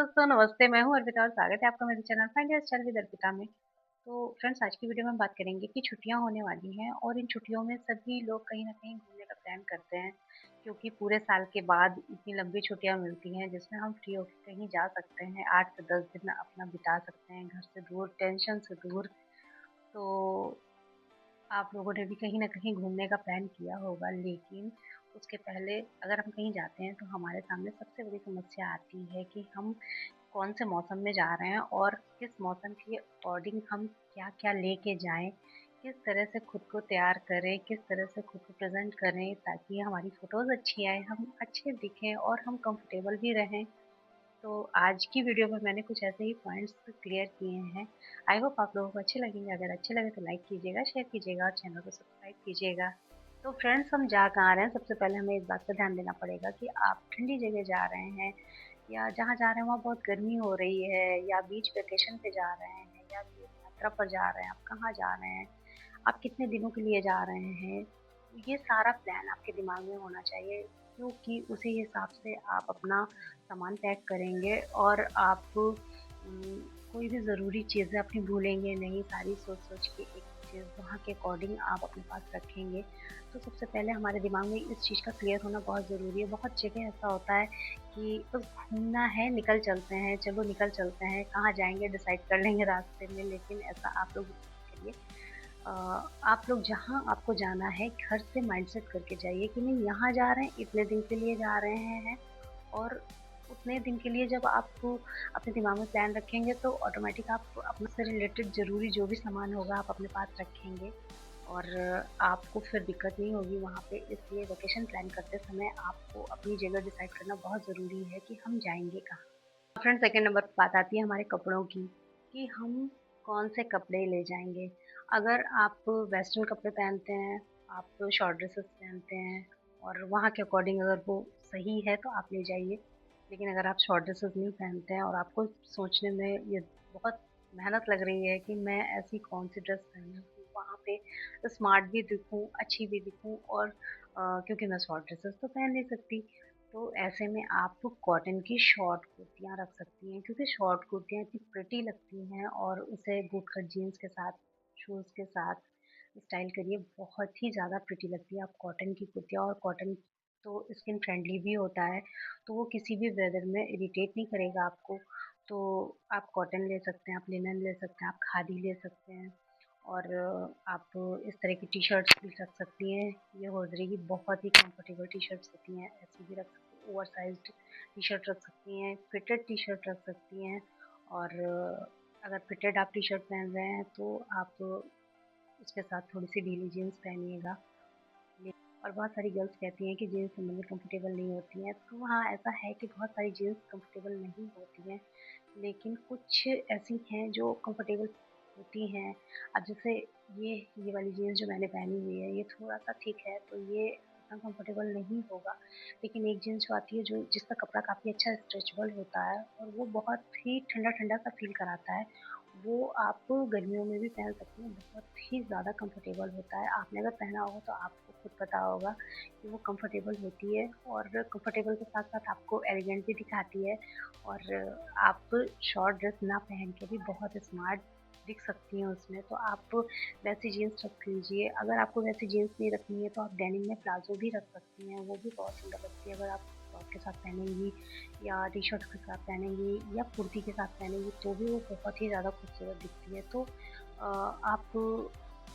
दोस्तों नमस्ते, मैं हूँ अर्पिता और स्वागत है आपका मेरे channel find your style with Arpita में। तो फ्रेंड्स, आज की वीडियो में हम बात करेंगे कि छुट्टियां होने वाली हैं और इन छुट्टियों में सभी लोग कहीं ना कहीं घूमने का प्लान करते हैं, क्योंकि पूरे साल के बाद इतनी लंबी छुट्टियां मिलती हैं जिसमें हम फ्री होकर कहीं जा सकते हैं, 8 से 10 दिन अपना बिता सकते हैं घर से दूर, टेंशन से दूर। तो आप लोगों ने भी कहीं न कहीं घूमने का प्लान किया होगा, लेकिन उसके पहले अगर हम कहीं जाते हैं तो हमारे सामने सबसे बड़ी समस्या आती है कि हम कौन से मौसम में जा रहे हैं और किस मौसम के अकॉर्डिंग हम क्या-क्या लेके जाएँ, किस तरह से खुद को तैयार करें, किस तरह से खुद को प्रेज़ेंट करें ताकि हमारी फ़ोटोज़ अच्छी आएँ, हम अच्छे दिखें और हम कंफ़र्टेबल भी रहें। तो आज की वीडियो में मैंने कुछ ऐसे ही पॉइंट्स क्लियर किए हैं। आई होप आप लोगों को अच्छे लगेंगे। अगर अच्छे लगे तो लाइक कीजिएगा, शेयर कीजिएगा और चैनल को सब्सक्राइब कीजिएगा। तो फ्रेंड्स, हम जा कहाँ रहे हैं, सबसे पहले हमें इस बात का ध्यान देना पड़ेगा कि आप ठंडी जगह जा रहे हैं या जहाँ जा रहे हैं वहाँ बहुत गर्मी हो रही है, या बीच वेकेशन पे जा रहे हैं, या तीर्थ यात्रा पर जा रहे हैं, आप कहाँ जा रहे हैं, आप कितने दिनों के लिए जा रहे हैं, ये सारा प्लान आपके दिमाग में होना चाहिए, क्योंकि उसी हिसाब से आप अपना सामान पैक करेंगे और आप कोई भी ज़रूरी चीज़ें अपनी भूलेंगे नहीं, सारी सोच-सोच के एक चीज़ वहाँ के अकॉर्डिंग आप अपने पास रखेंगे। तो सबसे पहले हमारे दिमाग में इस चीज़ का क्लियर होना बहुत ज़रूरी है। बहुत जगह ऐसा होता है कि बस घूमना है, निकल चलते हैं, चलो निकल चलते हैं, कहाँ जाएँगे डिसाइड कर लेंगे रास्ते में, लेकिन ऐसा आप लोग मत करिए। अ, आप लोग जहाँ आपको जाना है घर से माइंडसेट करके जाइए कि नहीं, यहाँ जा रहे हैं, इतने दिन के लिए जा रहे हैं, और उतने दिन के लिए जब आप अपने दिमाग में प्लान रखेंगे तो ऑटोमेटिक आप अपने से रिलेटेड ज़रूरी जो भी सामान होगा आप अपने पास रखेंगे, और आपको फिर दिक्कत नहीं होगी वहाँ पे। इसलिए वेकेशन प्लान करते समय आपको अपनी जगह डिसाइड करना बहुत ज़रूरी है कि हम जाएँगे कहाँ। फ्रेंड, सेकंड नंबर पे बात आती है हमारे कपड़ों की, कि हम कौन से कपड़े ले जाएँगे। अगर आप वेस्टर्न कपड़े पहनते हैं, आप शॉर्ट ड्रेसेस पहनते हैं और वहाँ के अकॉर्डिंग अगर वो सही है तो आप ले जाइए। लेकिन अगर आप शॉर्ट ड्रेसेस नहीं पहनते हैं और आपको सोचने में ये बहुत मेहनत लग रही है कि मैं ऐसी कौन-सी ड्रेस पहनूँ कि वहाँ पे स्मार्ट भी दिखूँ, अच्छी भी दिखूँ, और क्योंकि मैं शॉर्ट ड्रेसेस तो पहन नहीं सकती, तो ऐसे में आप कॉटन की शॉर्ट कुर्तियाँ रख सकती हैं, क्योंकि शॉर्ट कुर्तियाँ इतनी प्रिटी लगती हैं और उसे बूट कट जीन्स के साथ, शूज़ के साथ स्टाइल करिए, बहुत ही ज़्यादा प्रिटी लगती है। आप कॉटन की कुर्तियाँ, और कॉटन तो स्किन फ्रेंडली भी होता है, तो वो किसी भी वेदर में इरिटेट नहीं करेगा आपको। तो आप कॉटन ले सकते हैं, आप लिनन ले सकते हैं, आप खादी ले सकते हैं, और आप इस तरह की टी-शर्ट्स भी रख सकती हैं। ये होजरी की बहुत ही कंफर्टेबल टी-शर्ट्स होती हैं, ऐसी भी रख सकती हैं, ओवरसाइज़्ड टी-शर्ट रख सकती हैं, फिटेड टी-शर्ट रख सकती हैं, और अगर फिटेड आप टी-शर्ट पहन रहे हैं तो आप उसके साथ थोड़ी-सी ढीली जीन्स पहनिएगा। ले और बहुत सारी गर्ल्स कहती हैं कि जीन्स मुझे कंफर्टेबल नहीं होती हैं, तो हाँ, ऐसा है कि बहुत सारी जीन्स कंफर्टेबल नहीं होती हैं, लेकिन कुछ ऐसी हैं जो कंफर्टेबल होती हैं। अब जैसे ये वाली जीन्स जो मैंने पहनी हुई है, ये थोड़ा-सा थिक है, तो ये उतना कंफर्टेबल नहीं होगा। लेकिन एक जीन्स जो आती है, जो जिसका कपड़ा काफ़ी अच्छा स्ट्रेचेबल होता है और वो बहुत ही ठंडा-ठंडा सा फ़ील कराता है, वो आप गर्मियों में भी पहन सकती हैं, बहुत ही ज़्यादा कंफर्टेबल होता है। आपने अगर पहना होगा तो आपको खुद पता होगा कि वो कंफर्टेबल होती है, और कंफर्टेबल के साथ-साथ आपको एलिगेंट भी दिखाती है, और आप शॉर्ट ड्रेस ना पहन के भी बहुत स्मार्ट दिख सकती हैं उसमें। तो आप वैसी जीन्स रख लीजिए। अगर आपको वैसी जीन्स नहीं रखनी है तो आप डेनिम में प्लाज़ो भी रख सकती हैं, वो भी बहुत सुंदर लगती है। अगर आप टॉप के साथ पहनेंगी या टी-शर्ट के साथ पहनेंगी या कुर्ती के साथ पहनेंगी तो भी वो बहुत ही ज़्यादा खूबसूरत दिखती है। तो आप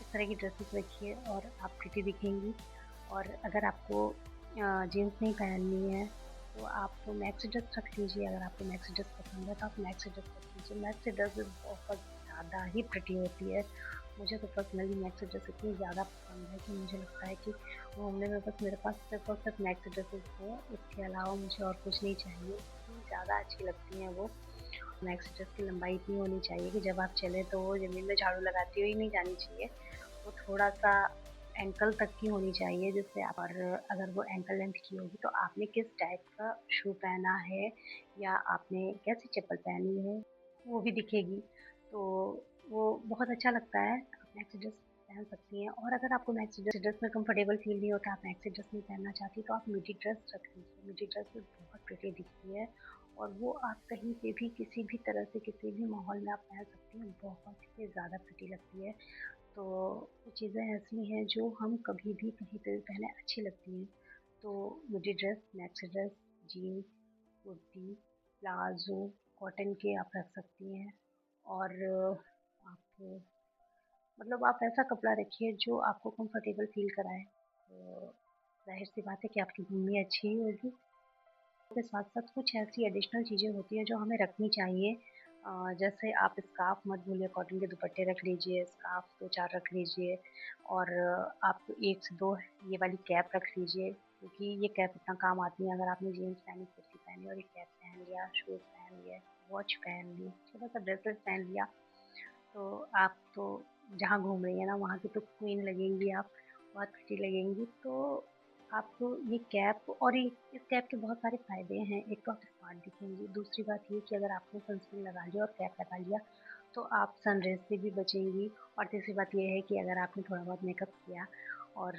इस तरह की ड्रेसेस रखिए और आप प्रिटी दिखेंगी। और अगर आपको जीन्स नहीं पहननी है तो आप मैक्सी ड्रेस रख लीजिए। अगर आपको मैक्सी ड्रेस पसंद है तो आप मैक्सी ड्रेस रख लीजिए। मैक्सी ड्रेस भी बहुत ज़्यादा ही प्रिटी होती है। मुझे तो पर्सनली मैक्सी ड्रेस इतनी ज़्यादा पसंद है कि मुझे लगता है कि घूमने में बस मेरे पास सिर्फ़ और सिर्फ मैक्सी ड्रेसेस हैं, इसके अलावा मुझे और कुछ नहीं चाहिए। इतनी ज़्यादा अच्छी लगती हैं वो। मैक्सी ड्रेस की लंबाई इतनी होनी चाहिए कि जब आप चलें तो वो ज़मीन में झाड़ू लगाती हुई नहीं जानी चाहिए। वो थोड़ा-सा एंकल तक की होनी चाहिए, जिससे आप, और अगर वो एंकल लेंथ की होगी तो आपने किस टाइप का शू पहना है या आपने कैसी चप्पल पहनी है, वो भी दिखेगी। तो वो बहुत अच्छा लगता है। आप मैक्सी ड्रेस पहन सकती हैं, और अगर आपको मैक्सी ड्रेस में कंफर्टेबल फ़ील नहीं होता, आप मैक्सी ड्रेस नहीं पहनना चाहती, तो आप मिडी ड्रेस रख लीजिए। मिडी ड्रेस भी बहुत प्रिटी दिखती है और वो आप कहीं पे भी किसी भी तरह से किसी भी माहौल में आप पहन सकती हैं, बहुत ही ज़्यादा प्रिटी लगती है। तो वो चीज़ें ऐसी हैं जो हम कभी भी कहीं पे भी पहने अच्छी लगती हैं। तो midi dress, maxi dress, jeans, kurti, palazzo, cotton के आप रख सकती हैं। और आप मतलब आप ऐसा कपड़ा रखिए जो आपको कंफर्टेबल फ़ील कराए। तो ज़ाहिर-सी बात है कि आपकी घूमनी अच्छी ही होगी। के साथ-साथ कुछ ऐसी एडिशनल चीज़ें होती हैं जो हमें रखनी चाहिए। जैसे आप स्कार्फ़ मत भूलिए, कॉटन के दुपट्टे रख लीजिए, स्कार्फ़ 2-4 रख लीजिए और आप 1 से 2 ये वाली कैप रख लीजिए, क्योंकि ये कैप इतना काम आती है। अगर आपने जीन्स पहनी, कुर्ती पहनी और ये कैप पहन लिया, शूज़ पहन लिए, वॉच पहन ली, छोटा-सा ब्रेसलेट पहन लिया, तो आप तो जहाँ घूम रही हैं ना वहाँ की तो क्वीन लगेंगी आप, बहुत अच्छी लगेंगी। तो आपको ये कैप और ये इस कैप के बहुत सारे फ़ायदे हैं। एक तो आप स्मार्ट दिखेंगी, दूसरी बात ये कि अगर आपने सनस्क्रीन लगा लिया और कैप लगा लिया तो आप सन रेज़ से भी बचेंगी। और तीसरी बात ये है कि अगर आपने थोड़ा बहुत मेकअप किया और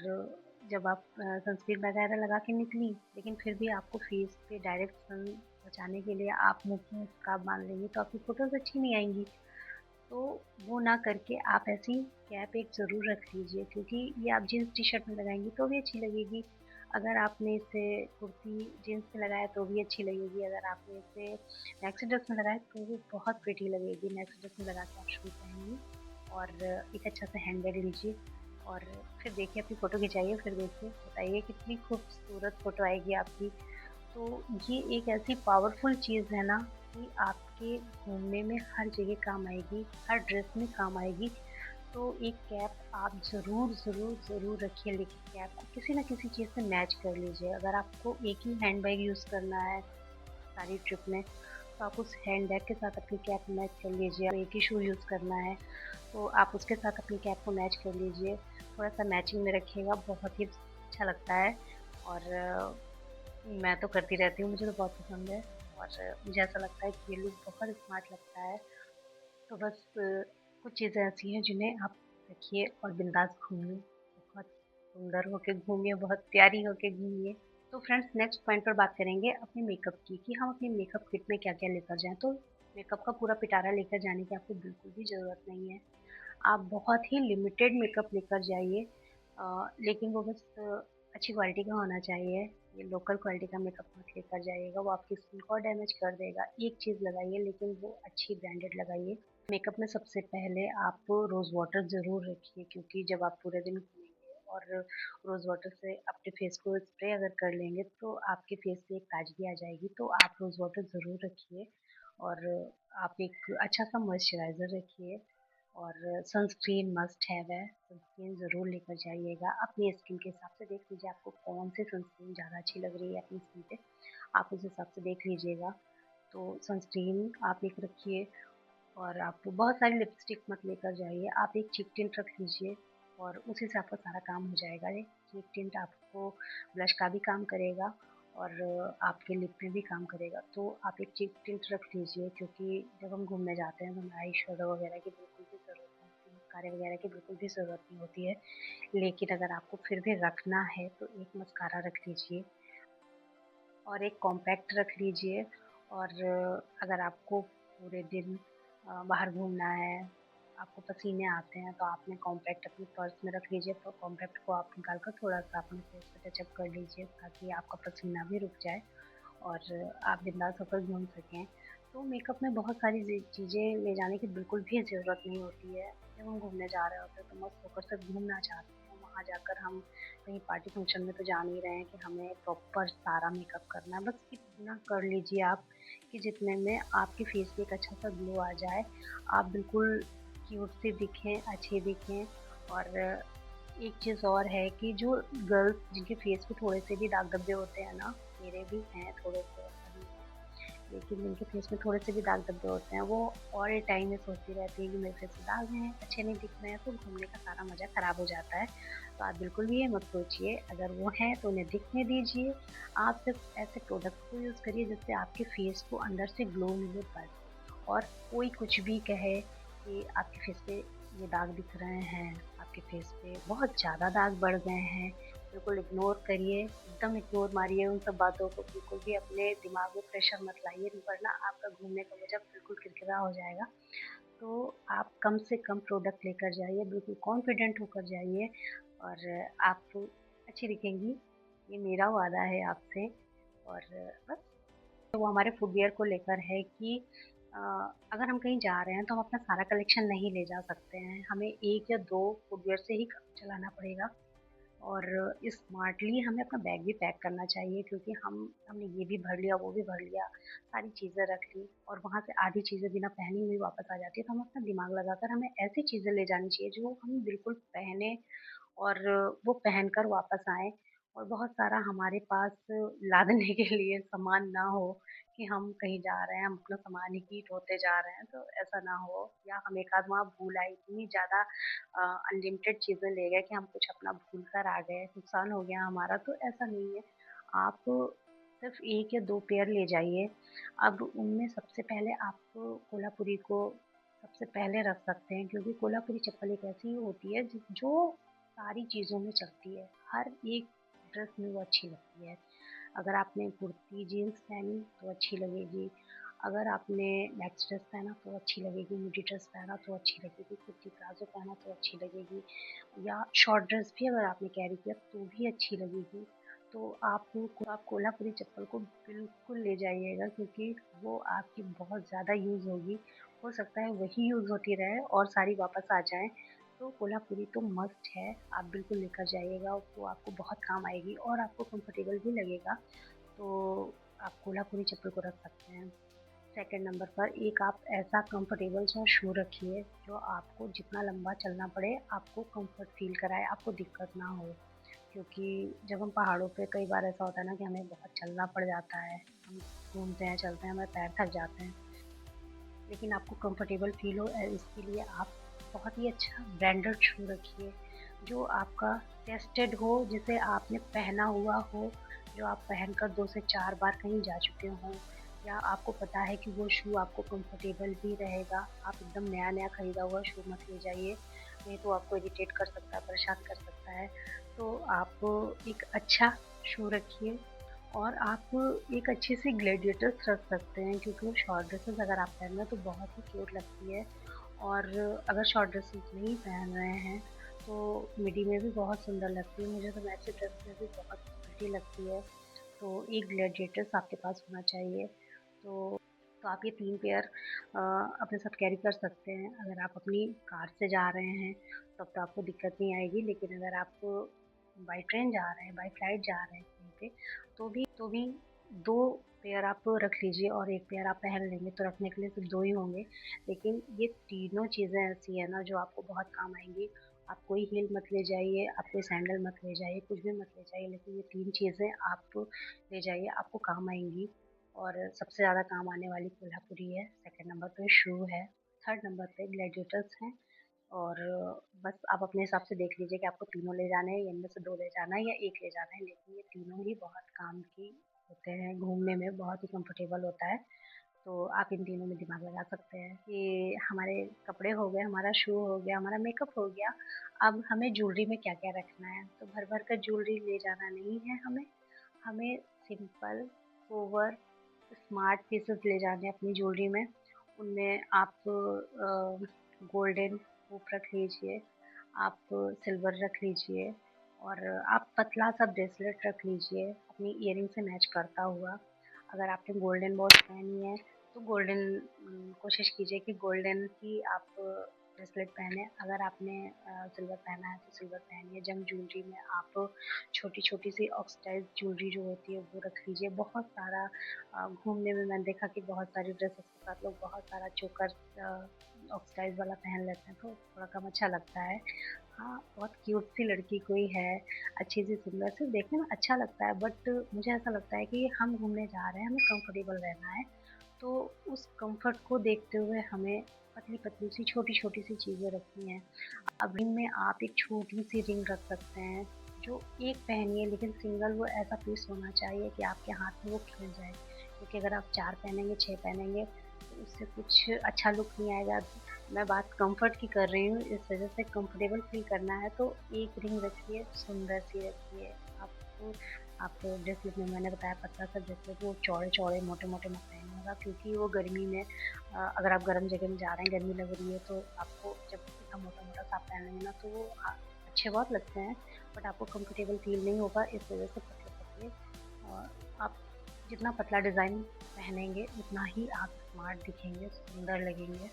जब आप सनस्क्रीन वगैरह लगा के निकली, लेकिन फिर भी आपको फेस पे डायरेक्ट सन बचाने के लिए आप मुँह में स्कार्फ बाँध लेंगी तो आपकी फ़ोटोज़ अच्छी नहीं आएँगी। तो वो ना करके आप ऐसी कैप एक ज़रूर रख लीजिए, क्योंकि ये आप जीन्स टी-शर्ट में लगाएँगी तो भी अच्छी लगेगी। अगर आपने इसे कुर्ती जीन्स में लगाया तो भी अच्छी लगेगी। अगर आपने इसे मैक्सी ड्रेस में लगाया तो भी बहुत प्रिटी लगेगी। मैक्सी ड्रेस में लगा के आप शूज़ पहनिए और एक अच्छा सा हैंडबैग लीजिए और फिर देखिए अपनी फ़ोटो खिंचाइए, फिर देखिए बताइए कितनी खूबसूरत फ़ोटो आएगी आपकी। तो ये एक ऐसी पावरफुल चीज़ है ना कि आपके घूमने में हर जगह काम आएगी, हर ड्रेस में काम आएगी। तो एक कैप आप ज़रूर, ज़रूर, ज़रूर रखिए, लेकिन कैप को किसी न किसी चीज़ से मैच कर लीजिए। अगर आपको एक ही हैंडबैग यूज़ करना है सारी ट्रिप में, तो आप उस हैंडबैग के साथ अपनी कैप मैच कर लीजिए। और एक ही शू यूज़ करना है, तो आप उसके साथ अपनी कैप को मैच कर लीजिए। थोड़ा-सा मैचिंग में रखिएगा, बहुत ही अच्छा लगता है। और मैं तो करती रहती हूँ, मुझे तो बहुत पसंद है और मुझे ऐसा लगता है कि ये लुक बहुत स्मार्ट लगता है। तो बस कुछ चीज़ें ऐसी हैं जिन्हें आप रखिए और बिंदास घूमिए, बहुत सुंदर होके घूमिए, बहुत प्यारी होके घूमिए। तो फ्रेंड्स, नेक्स्ट पॉइंट पर बात करेंगे अपने मेकअप की कि हम अपनी मेकअप किट में क्या-क्या लेकर जाएँ। तो मेकअप का पूरा पिटारा लेकर जाने की आपको बिल्कुल भी ज़रूरत नहीं है। आप बहुत ही लिमिटेड मेकअप लेकर जाइए, लेकिन वो बस अच्छी क्वालिटी का होना चाहिए। ये लोकल क्वालिटी का मेकअप मत लेकर जाइएगा, वो आपकी स्किन को और डैमेज कर देगा। एक चीज़ लगाइए लेकिन वो अच्छी ब्रांडेड लगाइए। मेकअप में सबसे पहले आप रोज़ वाटर ज़रूर रखिए, क्योंकि जब आप पूरे दिन घूमेंगे और रोज़ वाटर से अपने फेस को स्प्रे अगर कर लेंगे तो आपके फेस पे एक ताजगी आ जाएगी। तो आप रोज़ वाटर ज़रूर रखिए और आप एक अच्छा सा मॉइस्चराइज़र रखिए और सनस्क्रीन मस्ट हैव है, सनस्क्रीन ज़रूर लेकर जाइएगा। अपनी स्किन के हिसाब से देख लीजिए आपको कौन सी सनस्क्रीन ज़्यादा अच्छी लग रही है अपनी स्किन पे, आप उस हिसाब से देख लीजिएगा। तो सनस्क्रीन आप एक रखिए और आप बहुत सारी लिपस्टिक मत लेकर जाइए, आप एक चीक टिंट रख लीजिए और उसी से आपका सारा काम हो जाएगा। ये चीक टिंट आपको ब्लश का भी काम करेगा और आपके लिप में भी काम करेगा। तो आप एक चीक टिंट रख लीजिए, क्योंकि जब हम घूमने जाते हैं तो हमें आई शेडो वगैरह की बिल्कुल भी ज़रूरत नहीं होती, मस्कारे वगैरह की बिल्कुल भी ज़रूरत नहीं होती है। लेकिन अगर आपको फिर भी रखना है तो एक मस्कारा रख लीजिए और एक कॉम्पैक्ट रख लीजिए। और अगर आपको पूरे दिन बाहर घूमना है, आपको पसीने आते हैं, तो आपने कॉम्पैक्ट अपने पर्स में रख लीजिए। तो कॉम्पैक्ट को आप निकाल कर थोड़ा-सा अपने फेस पे टचअप कर लीजिए, ताकि आपका पसीना भी रुक जाए और आप बिंदास होकर घूम सकें। तो मेकअप में बहुत सारी चीज़ें ले जाने की बिल्कुल भी ज़रूरत नहीं होती है। जब हम घूमने जा रहे होते हैं तो मस्त होकर सिर्फ घूमना चाहते हैं, वहाँ जाकर हम कहीं पार्टी फंक्शन में तो जा नहीं रहे हैं कि हमें प्रॉपर सारा मेकअप करना है। बस इतना कर लीजिए आप कि जितने में आपके फेस पे एक अच्छा सा ग्लो आ जाए, आप बिल्कुल क्यूट से दिखें, अच्छे दिखें। और एक चीज़ और है कि जो गर्ल्स जिनके फेस पे थोड़े से भी दाग धब्बे होते हैं ना, मेरे भी हैं थोड़े से अभी हैं, लेकिन जिनके फेस में थोड़े से भी दाग धब्बे होते हैं, वो ऑल टाइम ये सोचती रहती है कि मेरे फेस पे दाग हैं, अच्छे नहीं दिख रहे हैं, तो घूमने का सारा मज़ा खराब हो जाता है। तो आप बिल्कुल भी ये मत सोचिए, अगर वो हैं तो उन्हें दिखने दीजिए। आप सिर्फ ऐसे प्रोडक्ट को यूज़ करिए जिससे आपके फेस को अंदर से ग्लो मिले बस। और कोई कुछ भी कहे कि आपके फेस पे ये दाग दिख रहे हैं, आपके फेस पे बहुत ज़्यादा दाग बढ़ गए हैं, बिल्कुल इग्नोर करिए, एकदम इग्नोर मारिए उन सब बातों को, बिल्कुल भी अपने दिमाग में प्रेशर मत लाइए, वरना आपका घूमने का बजट बिल्कुल किरकिरा हो जाएगा। तो आप कम से कम प्रोडक्ट लेकर जाइए, बिल्कुल कॉन्फिडेंट होकर जाइए और आप अच्छी दिखेंगी, ये मेरा वादा है आपसे। और बस तो वो हमारे फुटवियर को लेकर है कि अ, अगर हम कहीं जा रहे हैं तो हम अपना सारा कलेक्शन नहीं ले जा सकते हैं, हमें 1 या 2 फुटवियर से ही काम चलाना पड़ेगा। और स्मार्टली हमें अपना बैग भी पैक करना चाहिए, क्योंकि हमने ये भी भर लिया वो भी भर लिया, सारी चीज़ें रख ली और वहाँ से आधी चीज़ें बिना पहनी हुई वापस आ जाती है, तो हम अपना दिमाग लगाकर हमें ऐसी चीज़ें ले जानी चाहिए जो हम बिल्कुल पहने और वो पहनकर वापस आएँ और बहुत सारा हमारे पास लादने के लिए सामान ना हो कि हम कहीं जा रहे हैं, हम अपना सामान ही ढोते जा रहे हैं, तो ऐसा ना हो। या हम एक आध वहाँ भूल आए, इतनी ज़्यादा अनलिमिटेड चीज़ें ले गए कि हम कुछ अपना भूल कर आ गए, नुकसान हो गया हमारा, तो ऐसा नहीं है। आप सिर्फ 1 या 2 पेयर ले जाइए। अब उनमें सबसे पहले आप कोल्हापुरी को सबसे पहले रख सकते हैं, क्योंकि कोल्हापुरी चप्पल एक ऐसी होती है जो सारी चीज़ों में चलती है, हर एक ड्रेस में वो अच्छी लगती है। अगर आपने कुर्ती जीन्स पहनी तो अच्छी लगेगी, अगर आपने मैक्स ड्रेस पहना तो अच्छी लगेगी, मिडी ड्रेस पहना तो अच्छी लगेगी, कुर्ती प्लाजो पहना तो अच्छी लगेगी, या शॉर्ट ड्रेस भी अगर आपने कैरी किया तो भी अच्छी लगेगी। तो आप कोल्हापुरी चप्पल को बिल्कुल ले जाइएगा, क्योंकि वो आपकी बहुत ज़्यादा यूज़ होगी। हो सकता है वही यूज़ होती रहे और सारी वापस आ जाएँ, तो कोल्हापुरी तो मस्ट है, आप बिल्कुल लेकर जाइएगा, वो आपको बहुत काम आएगी और आपको कंफर्टेबल भी लगेगा। तो आप कोल्हापुरी चप्पल को रख सकते हैं। सेकंड नंबर पर एक आप ऐसा कंफर्टेबल सा शू रखिए जो आपको जितना लंबा चलना पड़े आपको कंफर्ट फील कराए, आपको दिक्कत ना हो। क्योंकि जब हम पहाड़ों पे कई बार ऐसा होता है ना कि हमें बहुत चलना पड़ जाता है, हम घूमते हैं चलते हैं, हमारे पैर थक जाते हैं, लेकिन आपको कंफर्टेबल फील हो इसके लिए आप बहुत ही अच्छा ब्रांडेड शू रखिए जो आपका टेस्टेड हो, जिसे आपने पहना हुआ हो, जो आप पहनकर 2 से 4 बार कहीं जा चुके हों, या आपको पता है कि वो शू आपको कंफर्टेबल भी रहेगा। आप एकदम नया-नया खरीदा हुआ शू मत ले जाइए, नहीं तो आपको इरिटेट कर सकता है, परेशान कर सकता है। तो आप एक अच्छा शू रखिए और आप एक अच्छी सी ग्लैडिएटर्स रख सकते हैं, क्योंकि वो शॉर्ट ड्रेसेस अगर आप पहन रहे हैं तो बहुत ही क्यूट लगती है। और अगर शॉर्ट ड्रेसेस नहीं पहन रहे हैं तो मिडी में भी बहुत सुंदर लगती है, मुझे तो मैक्सी ड्रेस में भी बहुत प्रिटी लगती है। तो एक ग्लैडिएटर्स आपके पास होना चाहिए। तो तो आप ये 3 पेयर अपने साथ कैरी कर सकते हैं। अगर आप अपनी कार से जा रहे हैं तब तो आपको दिक्कत नहीं आएगी, लेकिन अगर आप बाई ट्रेन जा रहे हैं, बाई फ्लाइट जा रहे हैं कहीं पे, तो भी 2 पेयर आप रख लीजिए और 1 पेयर आप पहन लेंगे, तो रखने के लिए सिर्फ 2 ही होंगे। लेकिन ये तीनों चीज़ें ऐसी हैं ना जो आपको बहुत काम आएँगी। आप कोई हील मत ले जाइए, आप कोई सैंडल मत ले जाइए, कुछ भी मत ले जाइए, लेकिन ये 3 चीज़ें आप ले जाइए, आपको काम आएँगी। और सबसे ज़्यादा काम आने वाली कोल्हापुरी है, सेकंड नंबर पे शू है, थर्ड नंबर पे ग्लैडिएटर्स हैं। और बस आप अपने हिसाब से देख लीजिए कि आपको तीनों ले जाने हैं या इनमें से 2 ले जाना है या 1 ले जाना है, लेकिन ये तीनों ही बहुत काम की होते हैं, घूमने में बहुत ही कंफर्टेबल होता है। तो आप इन तीनों में दिमाग लगा सकते हैं कि हमारे कपड़े हो गए, हमारा शू हो गया, हमारा मेकअप हो गया, अब हमें ज्वेलरी में क्या-क्या रखना है। तो भर-भर कर ज्वेलरी ले जाना नहीं है हमें, हमें सिंपल, सोबर, स्मार्ट पीसेस ले जाने हैं अपनी ज्वेलरी में। उनमें आप गोल्डन हुप रख लीजिए, आप सिल्वर रख लीजिए और आप पतला सा ब्रेसलेट रख लीजिए अपनी ईयरिंग से मैच करता हुआ। अगर आपने गोल्डन वॉच पहनी है तो गोल्डन कोशिश कीजिए कि गोल्डन की आप ब्रेसलेट पहने। अगर आपने सिल्वर पहना है तो सिल्वर पहनिए। जंग ज्वेलरी में आप छोटी छोटी सी ऑक्सीडाइज ज्वेलरी जो होती है वो रख लीजिए। बहुत सारा घूमने में मैंने देखा कि बहुत सारी ड्रेसेस के साथ लोग बहुत सारा चोकर ऑक्सीडाइज वाला पहन लेते हैं, तो थोड़ा कम अच्छा लगता है। हाँ, बहुत क्यूट सी लड़की कोई है, अच्छी सी सुंदर सी, देखने में अच्छा लगता है, बट मुझे ऐसा लगता है कि हम घूमने जा रहे हैं, हमें कंफर्टेबल रहना है, तो उस कंफर्ट को देखते हुए हमें पतली पतली सी छोटी छोटी सी चीज़ें रखनी है। अब रिंग में आप एक छोटी सी रिंग रख सकते हैं जो एक पहनिए, लेकिन सिंगल वो ऐसा पीस होना चाहिए कि आपके हाथ में वो खिल जाए, क्योंकि अगर आप 4 पहनेंगे 6 पहनेंगे तो उससे कुछ अच्छा लुक नहीं आएगा। मैं बात कंफर्ट की कर रही हूँ, इस वजह से कंफर्टेबल फील करना है तो एक रिंग रखिए, सुंदर सी रखिए। आपको आप ब्रेसलेट में मैंने बताया पतला सा ब्रेसलेट, वो चौड़े चौड़े मोटे मोटे मत पहनिएगा, क्योंकि वो गर्मी में अगर आप गर्म जगह में जा रहे हैं, गर्मी लग रही है, तो आपको जब इतना मोटा मोटा सा आप पहन लेंगे ना, तो वो अच्छे बहुत लगते हैं, बट आपको कंफर्टेबल फील नहीं होगा। इस वजह से पतले पतले, और आप जितना पतला डिज़ाइन पहनेंगे उतना ही आप स्मार्ट दिखेंगे, सुंदर लगेंगे।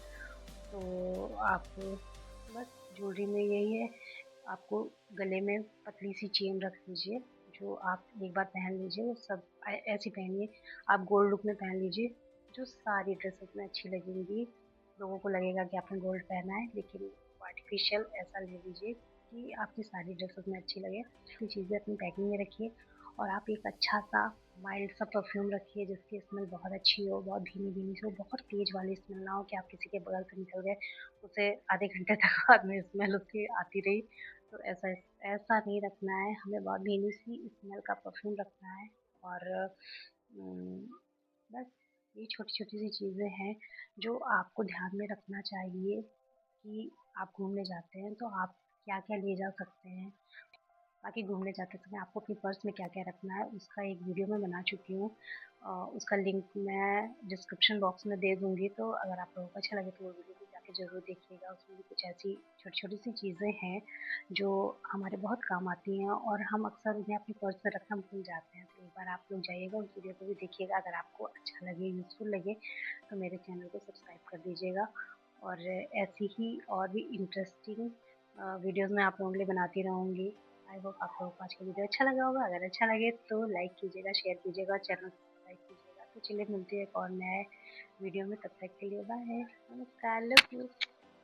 तो आप बस ज्वेलरी में यही है, आपको गले में पतली सी चेन रख लीजिए, जो आप एक बार पहन लीजिए वो सब ऐसी पहनिए। आप गोल्ड लुक में पहन लीजिए, जो सारी ड्रेसेस में अच्छी लगेंगी। लोगों को लगेगा कि आपने गोल्ड पहना है, लेकिन आर्टिफिशियल ऐसा ले लीजिए कि आपकी सारी ड्रेसेस में अच्छी लगे। ये चीज़ें अपनी पैकिंग में रखिए, और आप एक अच्छा सा माइल्ड सा परफ्यूम रखिए जिसकी स्मेल बहुत अच्छी हो, बहुत धीमी धीमी सी हो, बहुत तेज वाली स्मेल ना हो कि आप किसी के बगल से निकल गए, उसे आधे घंटे तक बाद में स्मेल उसकी आती रही। तो ऐसा ऐसा नहीं रखना है, हमें बहुत धीमी सी स्मेल का परफ्यूम रखना है। और बस ये छोटी छोटी सी चीज़ें हैं जो आपको ध्यान में रखना चाहिए कि आप घूमने जाते हैं तो आप क्या क्या ले जा सकते हैं। बाकी घूमने जाते समय आपको अपनी पर्स में क्या-क्या रखना है, उसका एक वीडियो मैं बना चुकी हूँ। उसका लिंक मैं डिस्क्रिप्शन बॉक्स में दे दूँगी, तो अगर आप लोगों को अच्छा लगे तो वो वीडियो भी जाके ज़रूर देखिएगा। उसमें भी कुछ ऐसी छोटी-छोटी सी चीज़ें हैं जो हमारे बहुत काम आती हैं, और हम अक्सर उन्हें अपनी पर्स में रखना भूल जाते हैं। तो एक बार आप लोग जाइएगा, उस वीडियो को भी देखिएगा। अगर आपको अच्छा लगे, यूज़फुल लगे, तो मेरे चैनल को सब्सक्राइब कर दीजिएगा। और ऐसी ही और भी इंटरेस्टिंग वीडियोज़ मैं आप लोगों के लिए बनाती रहूँगी। आई होप आप लोगों को आज का वीडियो अच्छा लगा होगा। अगर अच्छा लगे तो लाइक कीजिएगा, शेयर कीजिएगा और चैनल को सब्सक्राइब कीजिएगा। तो चलिए मिलते हैं एक और नए वीडियो में, तब तक के लिए बाय, नमस्कार, लव यू।